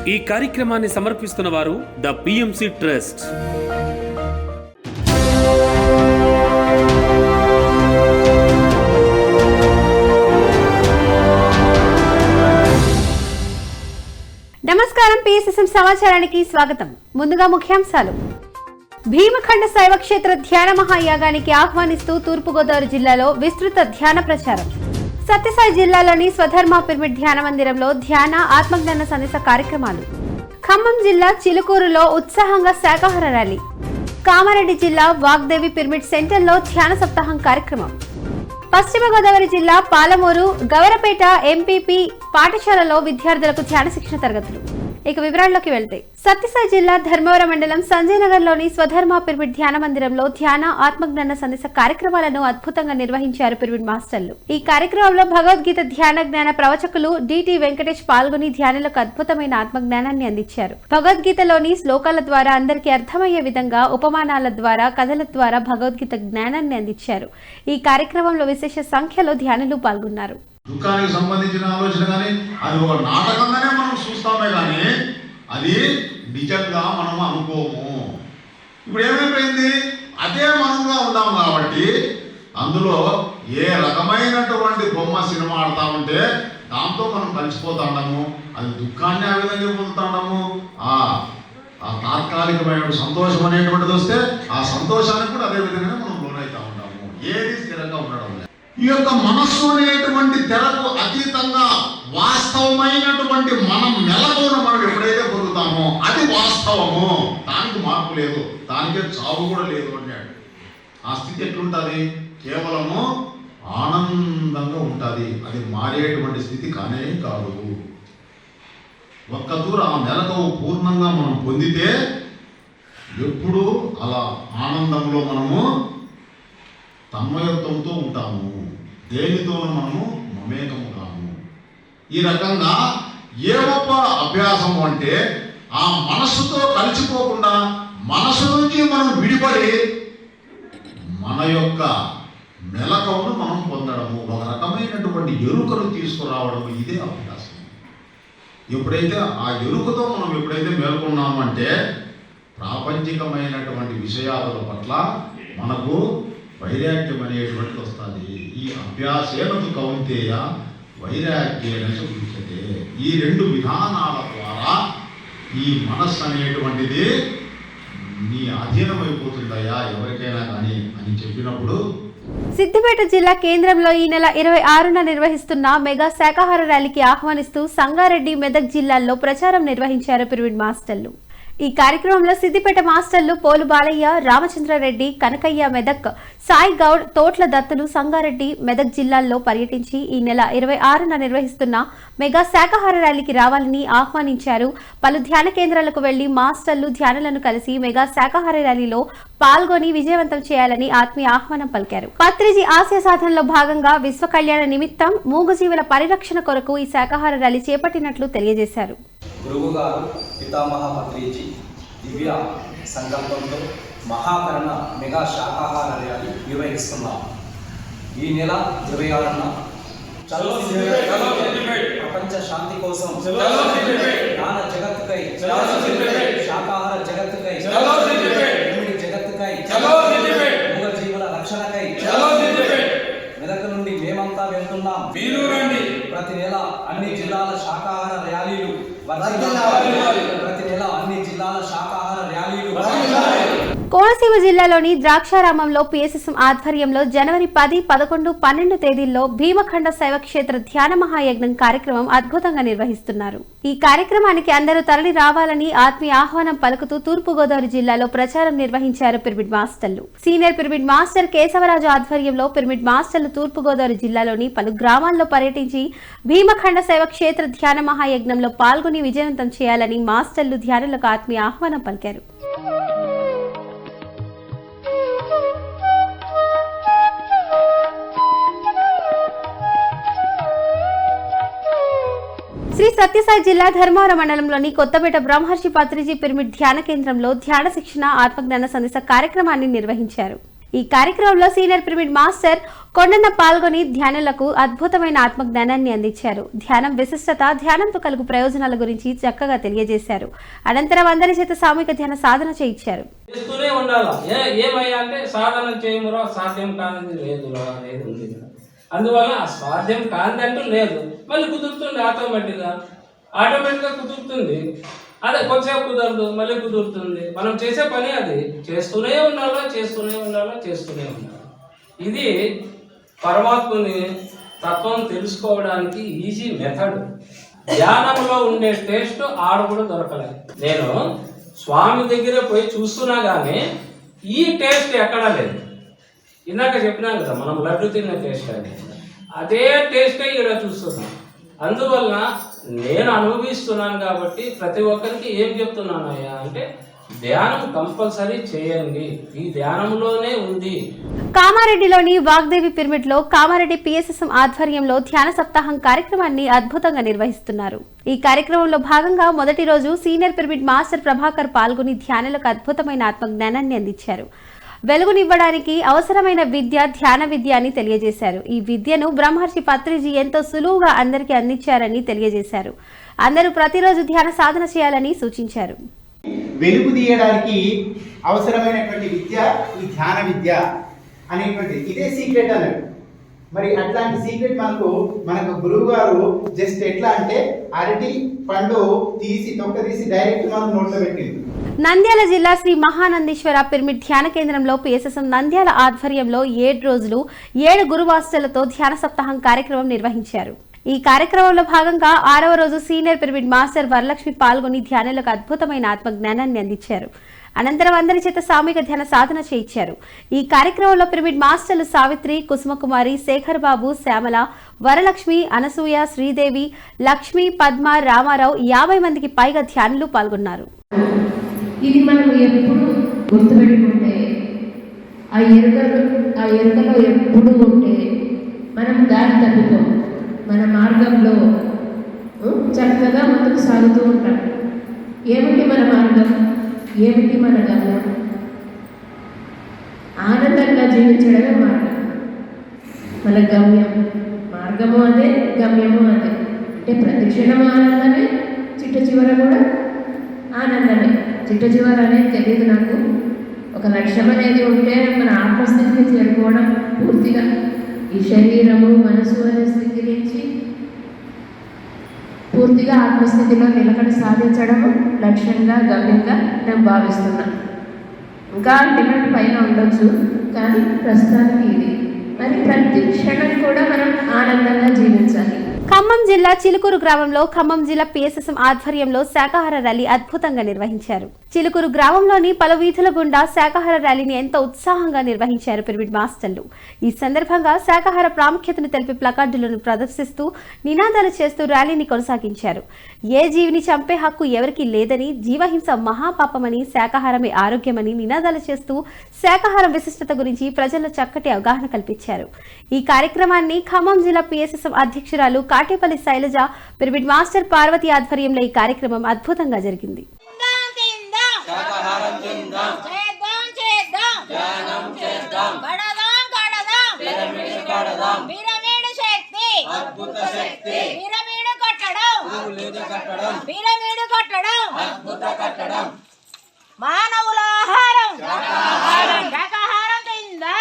ఈ కార్యక్రమాన్ని సమర్పిస్తున్న వారు ద పిఎంసి ట్రస్ట్. నమస్కారం, పిఎస్ఎస్ఎం సమాచారానికి స్వాగతం. ముందుగా ముఖ్యాంశాలు. భీమఖండ శైవక్షేత్ర ధ్యాన మహాయాగానికి ఆహ్వానిస్తూ తూర్పుగోదావరి జిల్లాలో విస్తృత ధ్యాన ప్రచారం. సత్యసాయి జిల్లాలోని స్వధర్మ పిరమిడ్ ధ్యాన మందిరంలో ధ్యాన ఆత్మజ్ఞాన సందేశ కార్యక్రమాలు. ఖమ్మం జిల్లా చిలుకూరులో ఉత్సాహంగా శాకాహార ర్యాలీ. కామారెడ్డి జిల్లా వాగ్దేవి పిరమిడ్ సెంటర్లో ధ్యాన సప్తాహం కార్యక్రమం. పశ్చిమ గోదావరి జిల్లా పాలమూరు గవరపేట ఎంపీపీ పాఠశాలలో విద్యార్థులకు ధ్యాన శిక్షణ తరగతులు. ఇక వివరాల్లోకి వెళ్తే, సత్యసాయి జిల్లా ధర్మవరం మండలం సంజయ్ నగర్ లోని స్వధర్మ పిరమిడ్ ధ్యాన మందిరంలో ధ్యాన ఆత్మజ్ఞాన సందేశ కార్యక్రమాలను అద్భుతంగా నిర్వహించారు పిరమిడ్ మాస్టర్లు. ఈ కార్యక్రమంలో భగవద్గీత ధ్యాన జ్ఞాన ప్రవచకులు డిటి వెంకటేష్ పాల్గొని ధ్యానులకు అద్భుతమైన ఆత్మజ్ఞానాన్ని అందించారు. భగవద్గీతలోని శ్లోకాల ద్వారా అందరికీ అర్థమయ్యే విధంగా ఉపమానాల ద్వారా, కథల ద్వారా భగవద్గీత జ్ఞానాన్ని అందించారు. ఈ కార్యక్రమంలో విశేష సంఖ్యలో ధ్యానులు పాల్గొన్నారు. దుఃఖానికి సంబంధించిన ఆలోచన కానీ అది ఒక నాటకంగానే మనం చూస్తామే కానీ అది నిజంగా మనం అనుకోము. ఇప్పుడు ఏమైపోయింది, అదే మనంగా ఉన్నాము కాబట్టి అందులో ఏ రకమైనటువంటి బొమ్మ సినిమా ఆడుతూ ఉంటే దాంతో మనం కలిసిపోతాము. అది దుఃఖాన్ని ఆ విధంగా పొందుతాము. ఆ తాత్కాలికమైన సంతోషం అనేటువంటిది వస్తే ఆ సంతోషానికి కూడా అదే విధంగానే మనం లోనవుతూ ఉంటాము. ఏది స్థిరంగా ఉండడం లేదు. ఈ యొక్క మనస్సు అనేటువంటి తెరకు అతీతంగా వాస్తవమైనటువంటి మనం మెలకువను మనం ఎప్పుడైతే పొందుతామో అది వాస్తవము. దానికి మార్పు లేదు, దానికే చావు కూడా లేదు అన్నాడు. ఆ స్థితి ఎట్లుంటుంది? కేవలము ఆనందంగా ఉంటుంది. అది మారేటువంటి స్థితి కానే కాదు. ఒక్కతూరు ఆ మెలకువ పూర్ణంగా మనం పొందితే ఎప్పుడు అలా ఆనందంలో మనము తన్మయత్వంతో ఉంటాము. దేనితోనూ మనము మమేకము కాము. ఈ రకంగా ఏ గొప్ప అభ్యాసం అంటే ఆ మనస్సుతో కలిసిపోకుండా మనసు నుంచి మనం విడిపడి మన యొక్క మెలకువను మనం పొందడము, ఒక రకమైనటువంటి ఎరుకను తీసుకురావడము, ఇదే అభ్యాసం. ఎప్పుడైతే ఆ ఎరుకతో మనం ఎప్పుడైతే మేల్కొన్నామంటే ప్రాపంచికమైనటువంటి విషయాల పట్ల మనకు వైరాగ్యం అనేటువంటిది వస్తుంది. ఈ అభ్యాసేనతు కౌంతేయ వైరాగ్యేన ఉచ్యతే. ఈ రెండు విధానాల ద్వారా ఈ మనస్సు అనేటువంటిది నీ అధీనమైపోతుందయ్యా ఎవరికైనా కానీ అని చెప్పినప్పుడు. సిద్దిపేట జిల్లా కేంద్రంలో ఈ నెల 26న నిర్వహిస్తున్న మెగా శాకాహార ర్యాలీకి ఆహ్వానిస్తూ సంగారెడ్డి, మెదక్ జిల్లాల్లో ప్రచారం నిర్వహించారు పిరమిడ్ మాస్టర్లు. ఈ కార్యక్రమంలో సిద్దిపేట మాస్టర్లు పోలు బాలయ్య, రామచంద్రారెడ్డి, కనకయ్య మెదక్, సాయి గౌడ్, తోట్ల దత్తులు సంగారెడ్డి, మెదక్ జిల్లాల్లో పర్యటించి ఈ నెల 26న నిర్వహిస్తున్న మెగా శాకాహార ర్యాలీకి రావాలని ఆహ్వానించారు. పలు ధ్యాన కేంద్రాలకు వెళ్లి మాస్టర్లు ధ్యానులను కలిసి మెగా శాకాహార ర్యాలీలో పాల్గొని విజయవంతం చేయాలని ఆత్మీయ ఆహ్వానం పలికారు. పత్రిజీ ఆశయ సాధనలో భాగంగా విశ్వ కళ్యాణ నిమిత్తం మూగజీవుల పరిరక్షణ కొరకు ఈ శాకాహార ర్యాలీ చేపట్టినట్లు తెలియజేశారు. గురువుగారు పితామహ పత్రిజీ దివ్య సంకల్పంతో మహాకరణ మెగా శాకాహార ర్యాలీ నిర్వహిస్తున్నాం. ఈ నెల 26న ప్రపంచ శాంతి కోసం, జ్ఞాన జగత్తుకై, శాకాహార జగత్తుకై, జగత్తుకై, మూగజీవుల రక్షణకై మెదక్ నుండి మేమంతా వెళ్తున్నాం. ప్రతి నెల అన్ని జిల్లాల శాకాహార ర్యాలీలు, ప్రతి నెల అన్ని జిల్లాల శాకాహార ర్యాలీలు. కోనసీమ జిల్లాలోని ద్రాక్షారామంలో పిఎస్ఎస్ఎం ఆధ్వర్యంలో జనవరి 10, 11, 12 తేదీల్లో భీమఖండ శైవక్షేత్ర ధ్యాన మహాయజ్ఞం కార్యక్రమం అద్భుతంగా నిర్వహిస్తున్నారు. ఈ కార్యక్రమానికి అందరూ తరలి రావాలని ఆత్మీయ ఆహ్వానం పలుకుతూ తూర్పుగోదావరి జిల్లాలో ప్రచారం నిర్వహించారు పిరమిడ్ మాస్టర్లు. సీనియర్ పిరమిడ్ మాస్టర్ కేశవరాజు ఆధ్వర్యంలో పిరమిడ్ మాస్టర్లు తూర్పుగోదావరి జిల్లాలోని పలు గ్రామాల్లో పర్యటించి భీమఖండ శైవక్షేత్ర ధ్యాన మహాయజ్ఞంలో పాల్గొని విజయవంతం చేయాలని మాస్టర్లు ధ్యానులకు ఆత్మీయ ఆహ్వానం పలికారు. శ్రీ సత్యసాయి జిల్లా ధర్మవరం మండలంలోని కొత్తపేట బ్రహ్మర్షి పత్రిజీ పిరమిడ్ ధ్యాన కేంద్రంలో ధ్యాన శిక్షణ ఆత్మజ్ఞాన సందేశ కార్యక్రమాన్ని నిర్వహించారు. ఈ కార్యక్రమంలో సీనియర్ పిరమిడ్ మాస్టర్ కొండన్న పాల్గొని ధ్యానులకు అద్భుతమైన ఆత్మజ్ఞానాన్ని అందించారు. ధ్యానం విశిష్టత, ధ్యానంతో కలుగు ప్రయోజనాల గురించి చక్కగా తెలియజేశారు. అనంతరం అందరి చేత సామూహిక ధ్యాన సాధన చేయించారు. చేస్తూనే ఉండాలా. ఏమయ్యా అంటే సాధన చేయమురో సాధ్యం కానిది లేదు అనేది ఉంది. అందువల్ల సాధ్యం కానిదంటూ లేదు, మళ్ళీ కుదురుతుంది ఆటోమేటిక్గా కుదురుతుంది. అదే కొంచెంసేపు కుదరదు, మళ్ళీ కుదురుతుంది. మనం చేసే పని అది చేస్తూనే ఉండాలి. ఇది పరమాత్మని తత్వం తెలుసుకోవడానికి ఈజీ మెథడ్. ధ్యానంలో ఉండే టేస్ట్ ఆడ కూడా దొరకలేదు. నేను స్వామి దగ్గర పోయి చూస్తున్నా కానీ ఈ టేస్ట్ ఎక్కడా లేదు. ఇందాక చెప్పినాం కదా మనం లడ్డు తిన్న టేస్ట్ అని, అదే టేస్టే ఇక్కడ చూస్తున్నాం. అందువల్ల నేను అనుభవిస్తున్నాను కాబట్టి ప్రతి ఒక్కరికి ఏం చెప్తున్నానయ్యా అంటే ధ్యానం కంపల్సరీ చేయండి, ఈ ధ్యానంలోనే ఉంది. కామారెడ్డిలోని వాగ్దేవి పిరమిడ్ లో కామారెడ్డి పిఎస్ఎస్ఎం ఆధ్వర్యంలో ధ్యాన సప్తాహం కార్యక్రమాన్ని అద్భుతంగా నిర్వహిస్తున్నారు. ఈ కార్యక్రమంలో భాగంగా మొదటి రోజు సీనియర్ పిరమిడ్ మాస్టర్ ప్రభాకర్ పాల్గొని ధ్యానులకు అద్భుతమైన ఆత్మజ్ఞానాన్ని అందించారు. వెలుగునివ్వడానికి అవసరమైన విద్య ధ్యాన విద్య అని తెలియజేశారు. ఈ విద్యను బ్రహ్మర్షి పత్రిజీ ఎంతో సులువుగా అందరికీ అందించారని తెలియజేశారు. అందరూ ప్రతిరోజు ధ్యాన సాధన చేయాలని సూచించారు. వెలుగు తీయడానికి అవసరమైనటువంటి విద్య ఈ ధ్యాన విద్య అనేటువంటి ఇదే సీక్రెట్ అన్నాడు. మరి అట్లాంటి సీక్రెట్ మనకు గురువు గారు జస్ట్ ఎట్లా అంటే అరటి పండు తొక్క తీసి డైరెక్ట్ మనకు నోట్లో పెట్టింది. నంద్యాల జిల్లా శ్రీ మహానందీశ్వర పిరమిడ్ ధ్యాన కేంద్రంలో పిఎస్ఎస్ఎం నంద్యాల ఆధ్వర్యంలో 7 రోజులు 7 గురువాస్తులతో ధ్యాన సప్తాహం కార్యక్రమం నిర్వహించారు. ఈ కార్యక్రమంలో భాగంగా 6వ రోజు సీనియర్ పిరమిడ్ మాస్టర్ వరలక్ష్మి పాల్గొని ధ్యానులకు అద్భుతమైన ఆత్మజ్ఞానాన్ని అందించారు. అనంతరం అందరి చేత సామూహిక ధ్యాన సాధన చేయించారు. ఈ కార్యక్రమంలో పిరమిడ్ మాస్టర్లు సావిత్రి, కుసుమకుమారి, శేఖర్ బాబు, శ్యామల, వరలక్ష్మి, అనసూయ, శ్రీదేవి, లక్ష్మి, పద్మ, రామారావు 50 మందికి పైగా ధ్యానులు పాల్గొన్నారు. ఇది మనం ఎప్పుడు గుర్తుపెట్టుకుంటే ఆ ఎరుకలో ఎప్పుడు ఉంటే మనం దారి తప్పుతాం. మన మార్గంలో చక్కగా ముందుకు సాగుతూ ఉంటాం. ఏమిటి మన మార్గం, ఏమిటి మన గమ్యం? ఆనందంగా జీవించడమే మార్గం. మన గమ్యం, మార్గము అదే, గమ్యము అదే. అంటే ప్రతి క్షణం ఆనందమే, చిట్ట చివర కూడా ఆనందమే. చిట్ట చివర అనేది తెలియదు నాకు. ఒక లక్ష్యం అనేది ఉంటే మన ఆత్మస్థితికి చేరుకోవడం, పూర్తిగా ఈ శరీరము మనసు అనే స్థితి నుంచి పూర్తిగా ఆత్మస్థితిలో నిలకడ సాధించడము లక్ష్యంగా గమ్యంగా నేను భావిస్తున్నాను. ఇంకా డిఫరెంట్ పైన ఉండొచ్చు, కానీ ప్రస్తుతానికి ఇది. మరి ప్రతి క్షణం కూడా మనం ఆనందంగా జీవించాలి. ఖమ్మం జిల్లా చిలుకూరు గ్రామంలో ఖమ్మం జిల్లా పిఎస్ఎస్ఎం ఆధ్వర్యంలో శాకాహార ర్యాలీ అద్భుతంగా నిర్వహించారు. చిలుకూరు గ్రామంలోని పలు వీధుల గుండా శాకాహార ర్యాలీని ఎంతో ఉత్సాహంగా నిర్వహించారు పిరమిడ్ మాస్టర్లు. ఈ సందర్భంగా శాకాహార ప్రాముఖ్యతను తెలిపే ప్లకార్డులను ప్రదర్శిస్తూ నినాదాలు చేస్తూ ర్యాలీని కొనసాగించారు. ఏ జీవిని చంపే హక్కు ఎవరికీ లేదని, జీవహింస మహాపాపమని, శాకాహారమే ఆరోగ్యమని నినాదాలు చేస్తూ శాకాహారం విశిష్టత గురించి ప్రజల్లో చక్కటి అవగాహన కల్పించారు. ఈ కార్యక్రమాన్ని ఖమ్మం జిల్లా పిఎస్ఎస్ఎం అధ్యక్షురాలు కాటేపల్లి శైలజ, పిరమిడ్ మాస్టర్ పార్వతి ఆధ్వర్యంలో ఈ కార్యక్రమం అద్భుతంగా జరిగింది. మానవుల ఆహారం శాకాహారం తిందా,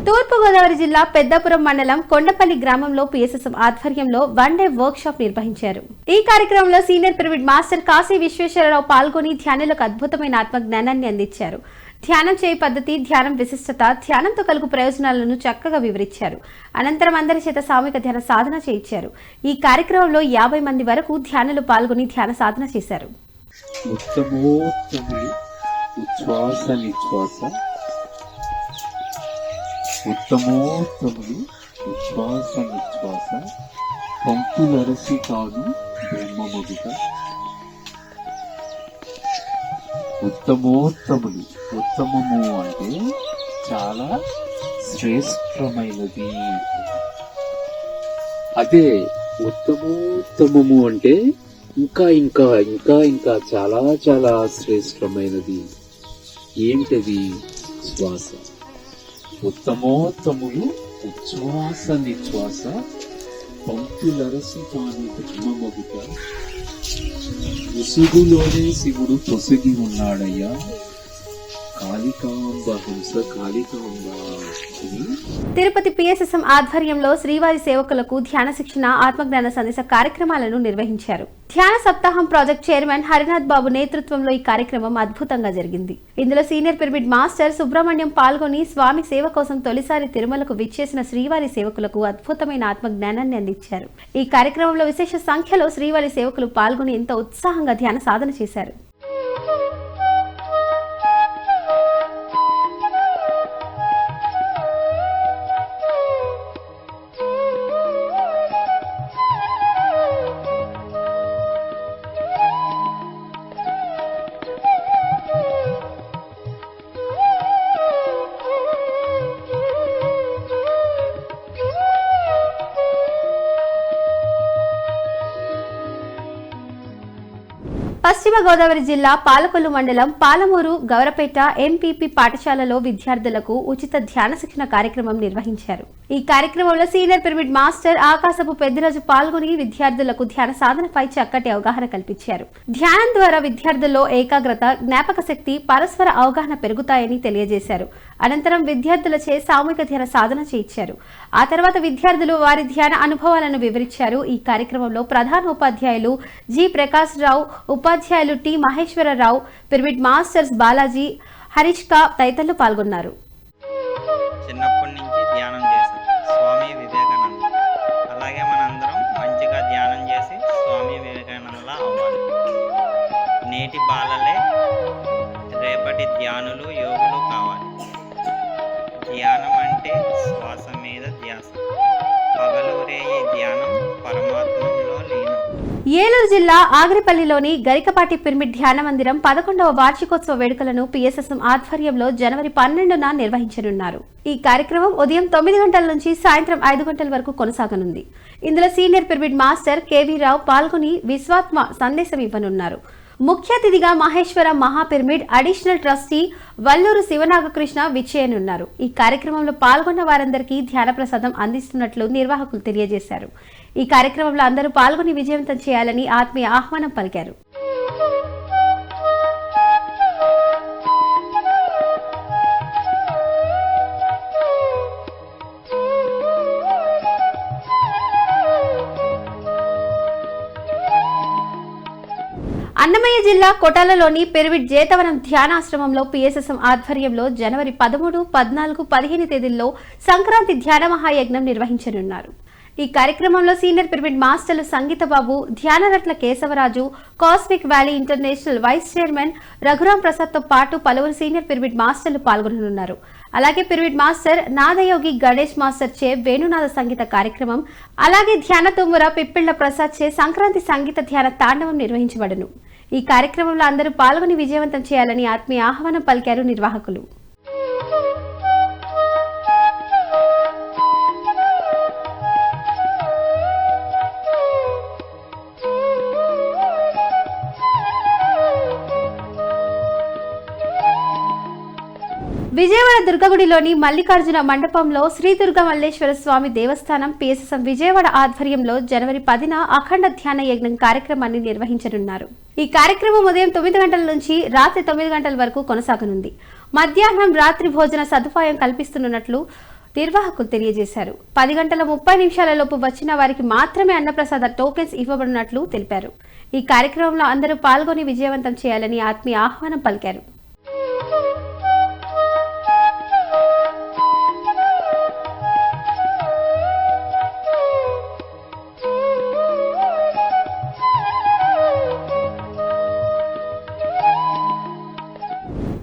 తూర్పుగోదావరి జిల్లా పెద్దాపురం మండలం కొండపల్లి గ్రామంలో పిఎస్ఎస్ఎం ఆధ్వర్యంలో 1 డే వర్క్ షాప్ నిర్వహించారు. ఈ కార్యక్రమంలో senior pyramid master Kashi Visweswararao పాల్గొని ధ్యానులకు అద్భుతమైన ఆత్మజ్ఞానాన్ని అందించారు. ధ్యానం చేయ పద్ధతి, ధ్యానం విశిష్టత, ధ్యానంతో కలుగు ప్రయోజనాలను చక్కగా వివరించారు. అనంతరం అందరి చేత సామూహిక ధ్యాన సాధన చేయించారు. ఈ కార్యక్రమంలో 50 మంది వరకు ధ్యానులు పాల్గొని ధ్యాన సాధన చేశారు. ఉత్తమోత్తములు ఉచ్ఛ్వాస నిశ్వాస పంక్తులరసి కాదు బ్రహ్మముగుట. ఉత్తమోత్తములు, ఉత్తమము అంటే చాలా శ్రేష్టమైనది. అదే ఉత్తమోత్తమము అంటే ఇంకా ఇంకా ఇంకా ఇంకా చాలా చాలా శ్రేష్టమైనది ఏమిటది? శ్వాస. ఉత్తమోత్తములు ఉచ్ఛ్వాస నిశ్వాస పంక్తులరసి తాను బ్రహ్మమగుట ముసుగులోనే శివుడు పొసిగి ఉన్నాడయ్యా. కాళికాంబ హంస కాళికాంబ. తిరుపతి పిఎస్ఎస్ఎం ఆధ్వర్యంలో శ్రీవారి సేవకులకు ధ్యాన శిక్షణ, ఆత్మజ్ఞాన సందేశ కార్యక్రమాలను నిర్వహించారు. ధ్యాన సప్తాహం ప్రాజెక్ట్ చైర్మన్ హరినాథ్ బాబు నేతృత్వంలో ఈ కార్యక్రమం అద్భుతంగా జరిగింది. ఇందులో సీనియర్ పిరమిడ్ మాస్టర్ సుబ్రహ్మణ్యం పాల్గొని స్వామి సేవ కోసం తొలిసారి తిరుమలకు విచ్చేసిన శ్రీవారి సేవకులకు అద్భుతమైన ఆత్మజ్ఞానాన్ని అందించారు. ఈ కార్యక్రమంలో విశేష సంఖ్యలో శ్రీవారి సేవకులు పాల్గొని ఎంతో ఉత్సాహంగా ధ్యాన సాధన చేశారు. పశ్చిమ గోదావరి జిల్లా పాలకొల్లు మండలం పాలమూరు గౌరపేట ఎంపీపీ పాఠశాలలో విద్యార్థులకు ఉచిత ధ్యాన శిక్షణ కార్యక్రమం నిర్వహించారు. ఈ కార్యక్రమంలో సీనియర్ పిరమిడ్ మాస్టర్ ఆకాశపు పెద్దిరాజు పాల్గొని విద్యార్థులకు ధ్యాన సాధనపై చక్కటి అవగాహన కల్పించారు. ధ్యానం ద్వారా విద్యార్థుల్లో ఏకాగ్రత, జ్ఞాపక శక్తి, పరస్పర అవగాహన పెరుగుతాయని తెలియజేశారు. అనంతరం విద్యార్థులచే సామూహిక ధ్యాన సాధన చేయించారు. ఆ తర్వాత విద్యార్థులు వారి ధ్యాన అనుభవాలను వివరించారు. ఈ కార్యక్రమంలో ప్రధాన ఉపాధ్యాయులు జి ప్రకాష్ రావు, ఉపాధ్యాయులు T Maheswararao, pyramid masters Balaji, Harishka తదితరులు పాల్గొన్నారు. చిన్నప్పటి నుంచి ధ్యానం చేశాం స్వామి వివేకానంద. అలాగే మనందరం మంచిగా ధ్యానం చేసి స్వామి వివేకానందలా అవ్వాలి. నేటి బాలలే రేపటి ధ్యానులు, యోగులు కావాలి. ధ్యానం అంటే శ్వాస మీద ధ్యాస. పగలూరే ఈ ధ్యానం పరమాత్మలో లీనం. ఏలూరు జిల్లా ఆగిరిపల్లిలోని గరికపాటి పిరమిడ్ ధ్యాన మందిరం 11వ వార్షికోత్సవ వేడుకలను పిఎస్ఎస్ఎం ఆధ్వర్యంలో జనవరి 12న నిర్వహించనున్నారు. ఈ కార్యక్రమం ఉదయం 9 గంటల నుంచి సాయంత్రం 5 గంటల వరకు కొనసాగనుంది. ఇందులో సీనియర్ పిరమిడ్ మాస్టర్ కేవీ రావు పాల్గొని విశ్వాత్మ సందేశం ఇవ్వనున్నారు. ముఖ్య అతిథిగా మహేశ్వర మహాపిరమిడ్ అడిషనల్ ట్రస్టీ వల్లూరు శివనాగకృష్ణ విచ్చేయనున్నారు. ఈ కార్యక్రమంలో పాల్గొన్న వారందరికీ ధ్యాన ప్రసాదం అందిస్తున్నట్లు నిర్వాహకులు తెలియజేశారు. ఈ కార్యక్రమంలో అందరూ పాల్గొని విజయవంతం చేయాలని ఆత్మీయ ఆహ్వానం పలికారు. అన్నమయ్య జిల్లా కొటాలలోని పిరమిడ్ జేతవనం ధ్యానాశ్రమంలో పిఎస్ఎస్ఎం ఆధ్వర్యంలో జనవరి 13, 14, 15 తేదీల్లో సంక్రాంతి ధ్యాన మహాయజ్ఞం నిర్వహించనున్నారు. ఈ కార్యక్రమంలో సీనియర్ పిరమిడ్ మాస్టర్లు Sangeethababu, Dhyanaratna Keshavaraju, cosmic valley international vice chairman Raghuram ప్రసాద్తో పాటు పలువురు సీనియర్ పిరమిడ్ మాస్టర్లు పాల్గొననున్నారు. అలాగే pyramid master Nadayogi Ganesh master చే వేణునాథ సంగీత కార్యక్రమం, అలాగే ధ్యాన తుమ్ముర పిప్పిళ్ల ప్రసాద్ చే సంక్రాంతి సంగీత ధ్యాన తాండవం నిర్వహించబడును. ఈ కార్యక్రమంలో అందరూ పాల్గొని విజయవంతం చేయాలని ఆత్మీయ ఆహ్వానం పలికారు నిర్వాహకులు. విజయవాడ దుర్గగుడిలోని మల్లికార్జున మండపంలో శ్రీ దుర్గా మల్లేశ్వర స్వామి దేవస్థానం పిఎస్ఎస్ఎం విజయవాడ ఆధ్వర్యంలో జనవరి 10న అఖండ ధ్యాన యజ్ఞం కార్యక్రమాన్ని నిర్వహించనున్నారు. ఈ కార్యక్రమం ఉదయం 9 గంటల నుంచి రాత్రి 9 గంటల వరకు కొనసాగనుంది. మధ్యాహ్నం రాత్రి భోజన సదుపాయం కల్పిస్తున్నట్లు నిర్వాహకులు తెలియజేశారు. 10 గంటల 30 నిమిషాలలోపు వచ్చిన వారికి మాత్రమే అన్నప్రసాద టోకెన్స్ ఇవ్వబడినట్లు తెలిపారు. ఈ కార్యక్రమంలో అందరూ పాల్గొని విజయవంతం చేయాలని ఆత్మీయ ఆహ్వానం పలికారు.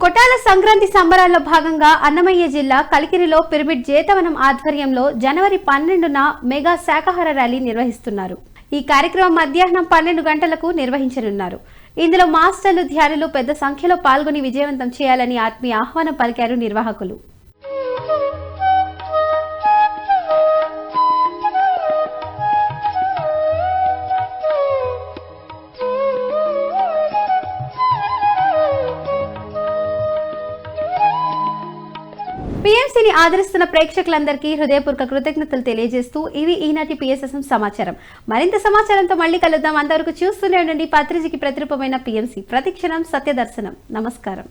కొటాల సంక్రాంతి సంబరాల్లో భాగంగా అన్నమయ్య జిల్లా కలికిరిలో పిరమిడ్ జేతవనం ఆధ్వర్యంలో జనవరి 12న మెగా శాకాహార ర్యాలీ నిర్వహిస్తున్నారు. ఈ కార్యక్రమం మధ్యాహ్నం 12 గంటలకు నిర్వహించనున్నారు. ఇందులో మాస్టర్లు, ధ్యానులు పెద్ద సంఖ్యలో పాల్గొని విజయవంతం చేయాలని ఆత్మీయ ఆహ్వానం పలికారు నిర్వాహకులు. ఆదరిస్తున్న ప్రేక్షకులందరికీ హృదయపూర్వక కృతజ్ఞతలు తెలియజేస్తూ ఇవి ఈనాటి PSSM సమాచారం. మరింత సమాచారంతో మళ్ళీ కలుద్దాం. అంతవరకు చూస్తూనే ఉండండి పత్రిజకి ప్రతిరూపమైన PMC ప్రతిక్షణం సత్యదర్శనం. నమస్కారం.